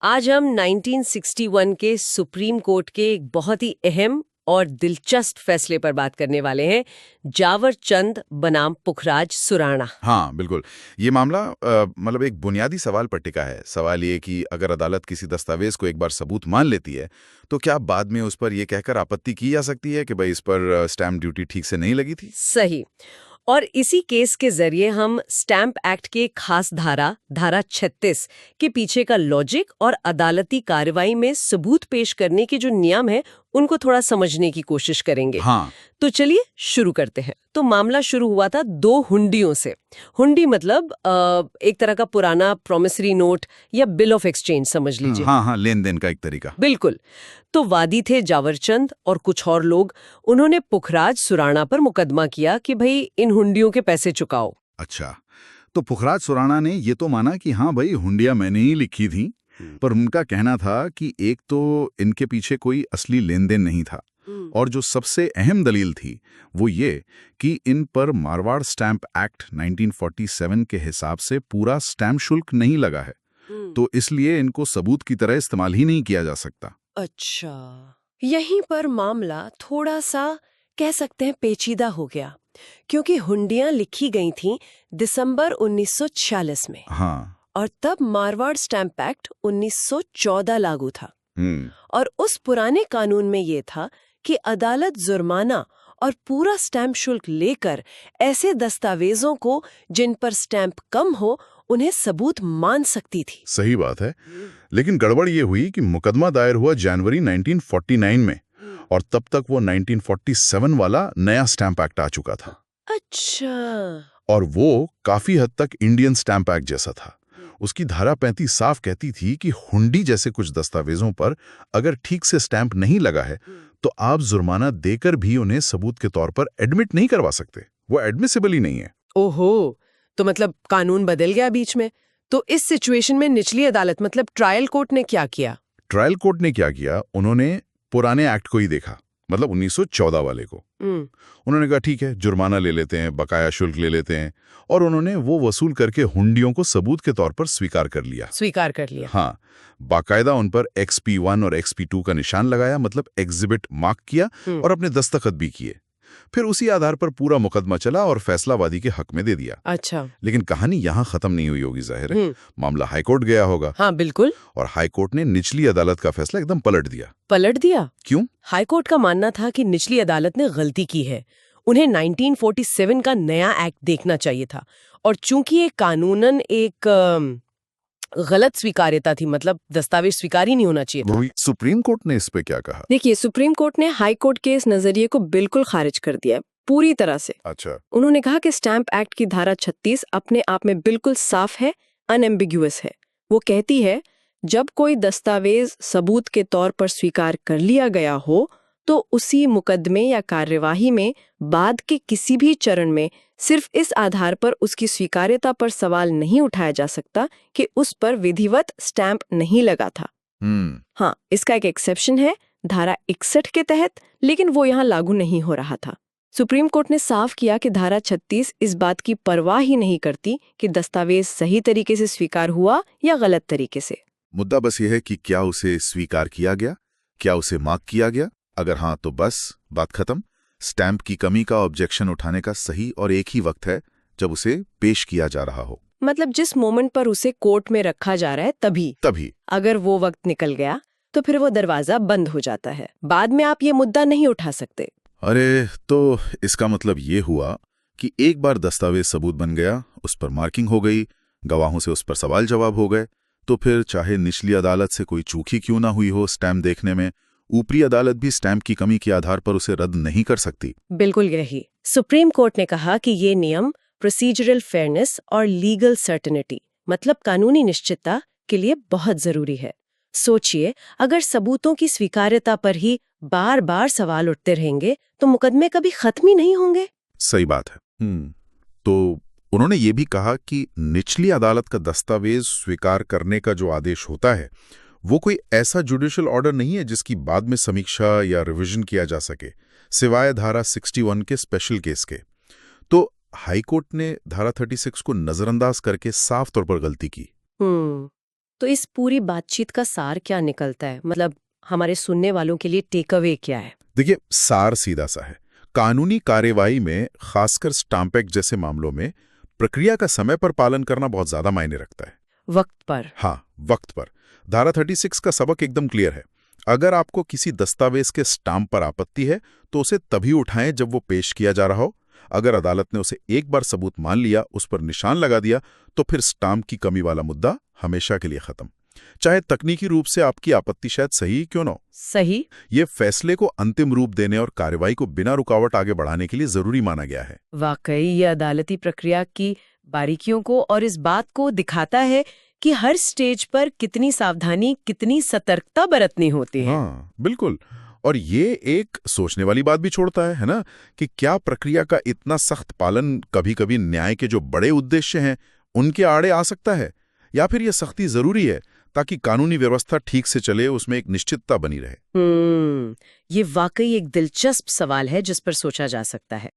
आज हम 1961 के सुप्रीम कोर्ट के एक बहुत ही अहम और दिलचस्प फैसले पर बात करने वाले हैं, जावर चंद बनाम पुखराज सुराणा। हाँ बिल्कुल। ये मामला मतलब एक बुनियादी सवाल पर टिका है। सवाल ये कि अगर अदालत किसी दस्तावेज को एक बार सबूत मान लेती है तो क्या बाद में उस पर यह कहकर आपत्ति की जा सकती है कि भाई इस पर स्टैम्प ड्यूटी ठीक से नहीं लगी थी। सही। और इसी केस के जरिए हम स्टैम्प एक्ट के खास धारा 36 के पीछे का लॉजिक और अदालती कार्रवाई में सबूत पेश करने के जो नियम है उनको थोड़ा समझने की कोशिश करेंगे। हाँ। तो चलिए शुरू करते हैं। तो मामला शुरू हुआ था दो हुंडियों से। हुंडी मतलब एक तरह का पुराना प्रोमिसरी नोट या बिल ऑफ एक्सचेंज समझ लीजिए। हाँ, लेन देन का एक तरीका। बिल्कुल। तो वादी थे जावरचंद और कुछ और लोग। उन्होंने पुखराज सुराणा पर मुकदमा किया कि भाई इन हुंडियों के पैसे चुकाओ। अच्छा, तो पुखराज सुराणा ने ये तो माना कि हाँ भाई हुंडियां मैंने ही लिखी थी, पर उनका कहना था कि एक तो इनके पीछे कोई असली लेन देन नहीं था, और जो सबसे अहम दलील थी वो ये कि इन पर मारवाड़ स्टैंप एक्ट 1947 के हिसाब से पूरा स्टैंप शुल्क नहीं लगा है, तो इसलिए इनको सबूत की तरह इस्तेमाल ही नहीं किया जा सकता। अच्छा, यहीं पर मामला थोड़ा सा कह सकते हैं पेचीदा हो गया, क्योंकि हुंडियां लिखी गई थीं दिसंबर 1946 में। हाँ। और तब मारवाड़ स्टैंप एक्ट 1914 लागू था। और उस पुराने कानून में ये था कि अदालत जुर्माना और पूरा स्टैंप शुल्क लेकर ऐसे दस्तावेजों को जिन पर स्टैंप कम हो उन्हें सबूत मान सकती थी। सही बात है, लेकिन गड़बड़ ये हुई कि मुकदमा दायर हुआ जनवरी 1949 में, और तब तक वो 1947 वाला नया स्टैंप एक्ट आ चुका था। अच्छा। और वो काफी हद तक इंडियन स्टैंप एक्ट जैसा था। उसकी धारा 35 साफ कहती थी कि हुंडी जैसे कुछ दस्तावेजों पर अगर ठीक से स्टैंप नहीं लगा है तो आप जुर्माना देकर भी उन्हें सबूत के तौर पर एडमिट नहीं करवा सकते। वो एडमिसिबल ही नहीं है। ओहो, तो मतलब कानून बदल गया बीच में। तो इस सिचुएशन में निचली अदालत मतलब ट्रायल कोर्ट ने क्या किया? ट्रायल कोर्ट ने क्या किया, उन्होंने पुराने एक्ट को ही देखा, मतलब 1914 वाले को। उन्होंने कहा ठीक है, जुर्माना ले लेते हैं, बकाया शुल्क ले लेते हैं, और उन्होंने वो वसूल करके हुंडियों को सबूत के तौर पर स्वीकार कर लिया। हाँ, बाकायदा उन पर XP1 और XP2 का निशान लगाया, मतलब एग्जिबिट मार्क किया, और अपने दस्तखत भी किए। फिर उसी आधार पर पूरा मुकदमा चला और फैसला वादी के हक में दे दिया। अच्छा। लेकिन कहानी यहाँ खत्म नहीं हुई होगी, जाहिर है। मामला हाईकोर्ट गया होगा। हाँ बिल्कुल। और हाईकोर्ट ने निचली अदालत का फैसला एकदम पलट दिया। क्यों? हाईकोर्ट का मानना था कि निचली अदालत ने गलती की है, उन्हें 1947 का नया एक्ट देखना चाहिए था। और चूंकि ये कानूनन एक गलत स्वीकार्यता थी, मतलब दस्तावेज स्वीकार ही नहीं होना चाहिए था। सुप्रीम कोर्ट ने इस पे क्या कहा? देखिए, सुप्रीम कोर्ट ने हाई कोर्ट के इस नजरिए को बिल्कुल खारिज कर दिया है, पूरी तरह से। अच्छा। उन्होंने कहा कि स्टैंप एक्ट की धारा 36 अपने आप में बिल्कुल साफ है, अनएम्बिग्युअस है। वो कहती है जब कोई दस्तावेज सबूत के तौर पर स्वीकार कर लिया गया हो तो उसी मुकदमे या कार्यवाही में बाद के किसी भी चरण में सिर्फ इस आधार पर उसकी स्वीकार्यता पर सवाल नहीं उठाया जा सकता कि उस पर विधिवत स्टैंप नहीं लगा था। हाँ, इसका एक एक्सेप्शन है धारा 61 के तहत, लेकिन वो यहाँ लागू नहीं हो रहा था। सुप्रीम कोर्ट ने साफ किया कि धारा 36 इस बात की परवाह ही नहीं करती कि दस्तावेज सही तरीके से स्वीकार हुआ या गलत तरीके से। मुद्दा बस यह है कि क्या उसे स्वीकार किया गया, क्या उसे मार्क किया गया। अगर हाँ तो बस बात खत्म। स्टैंप की कमी का ऑब्जेक्शन उठाने का सही और एक ही वक्त है जब उसे पेश किया जा रहा हो, मतलब जिस मोमेंट पर उसे कोर्ट में रखा जा रहा है तभी। अगर वो वक्त निकल गया तो फिर वो दरवाजा बंद हो जाता है, बाद में आप ये मुद्दा नहीं उठा सकते। अरे, तो इसका मतलब ये हुआ कि एक बार दस्तावेज सबूत बन गया, उस पर मार्किंग हो गई, गवाहों से उस पर सवाल जवाब हो गए, तो फिर चाहे निचली अदालत से कोई चूक ही क्यों ना हुई हो स्टैंप देखने में, ऊपरी अदालत भी स्टैंप की कमी के आधार पर उसे रद्द नहीं कर सकती। बिल्कुल यही सुप्रीम कोर्ट ने कहा कि ये नियम प्रोसीजरल फेयरनेस और लीगल सर्टेनिटी, मतलब कानूनी निश्चितता के लिए बहुत जरूरी है। सोचिए, अगर सबूतों की स्वीकार्यता पर ही बार बार सवाल उठते रहेंगे तो मुकदमे कभी खत्म ही नहीं होंगे। सही बात है। तो उन्होंने ये भी कहा कि निचली अदालत का दस्तावेज स्वीकार करने का जो आदेश होता है वो कोई ऐसा जुडिशियल ऑर्डर नहीं है जिसकी बाद में समीक्षा या रिवीजन किया जा सके, सिवाय धारा 61 के स्पेशल केस के। तो हाईकोर्ट ने धारा 36 को नजरअंदाज करके साफ तौर पर गलती की। तो इस पूरी बातचीत का सार क्या निकलता है? मतलब हमारे सुनने वालों के लिए टेक अवे क्या है? देखिए, सार सीधा सा है। कानूनी कार्यवाही में, खासकर स्टाम्प एक्ट जैसे मामलों में, प्रक्रिया का समय पर पालन करना बहुत ज्यादा मायने रखता है। वक्त पर। हाँ, वक्त पर। धारा 36 का सबक एकदम क्लियर है। अगर आपको किसी दस्तावेज के स्टाम्प पर आपत्ति है तो उसे तभी उठाएं जब वो पेश किया जा रहा हो। अगर अदालत ने उसे एक बार सबूत मान लिया, उस पर निशान लगा दिया, तो फिर स्टाम्प की कमी वाला मुद्दा हमेशा के लिए खत्म। चाहे तकनीकी रूप से आपकी आपत्ति शायद सही क्यों न हो। सही। ये फैसले को अंतिम रूप देने और कार्रवाई को बिना रुकावट आगे बढ़ाने के लिए जरूरी माना गया है। वाकई ये अदालती प्रक्रिया की बारीकियों को और इस बात को दिखाता है कि हर स्टेज पर कितनी सावधानी, कितनी सतर्कता बरतनी होती है। हाँ, बिल्कुल। और ये एक सोचने वाली बात भी छोड़ता है ना, कि क्या प्रक्रिया का इतना सख्त पालन कभी-कभी न्याय के जो बड़े उद्देश्य हैं उनके आड़े आ सकता है, या फिर ये सख्ती जरूरी है ताकि कानूनी व्यवस्था ठीक से चले, उसमें एक निश्चितता बनी रहे। ये वाकई एक दिलचस्प सवाल है जिस पर सोचा जा सकता है।